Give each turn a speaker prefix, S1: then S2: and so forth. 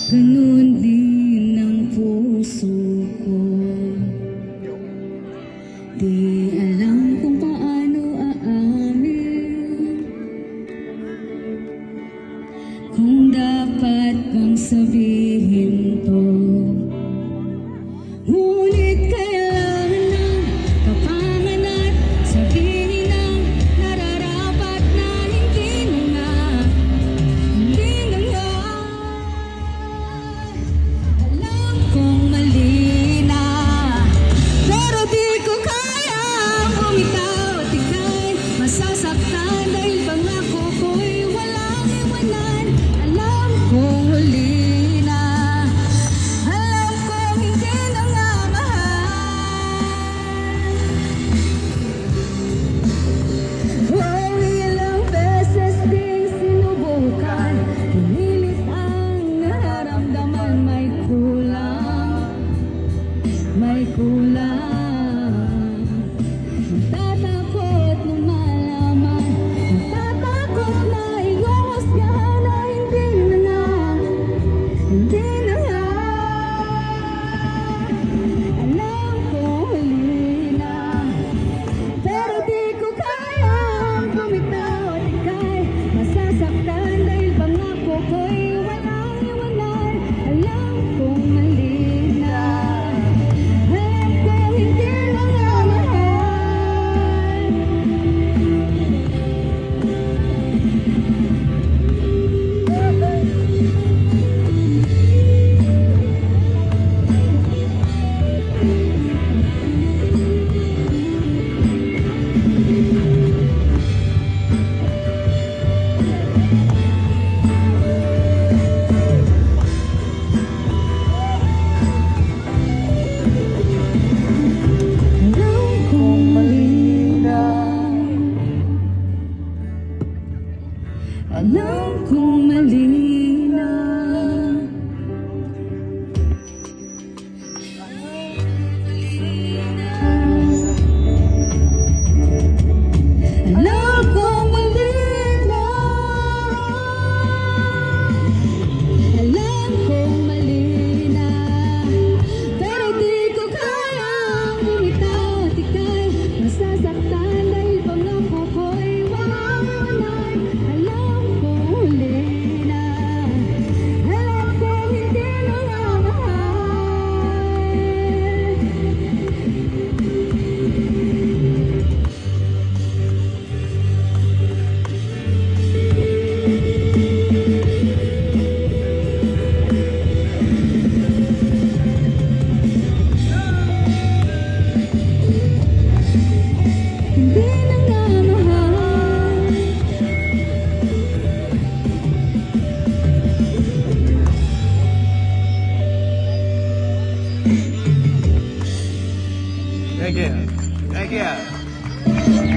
S1: Ganun din ang puso ko. Di alam kung paano aamin, kung dapat bang sabihin to. Ngunit kailangan ng kapangan at sabihin ang nararapat na hindi na nga. Alam kong mali na, pero di ko kayang bumitaw at ika'y masasaktan dahil pangako ko'y walang iwanan. Alam kong huli na, alam kong hindi na nga mahal. Ilang beses ding sinubukan, pinilit ang nararamdaman, may kulang, may kulang. Natatakot na malaman, natatakot na iuhusgahan na hindi na nga, hindi na nga. Alam ko huli na, pero di ko kayang bumitaw at ika'y masasaktan dahil pangako ko'y walang iwanan. Alam kong mali na, alam kong hindi na nga mahal. Alam kong mali na, alam kong mali na. Alam kong mali na, alam kong mali na, pero di ko kayang bumitaw at ika'y masasaktan dahil pangako ko'y walang iwanan. Alam kong huli na, alam kong hindi na nga hindi na nga mahal.
S2: Thank you. Thank you.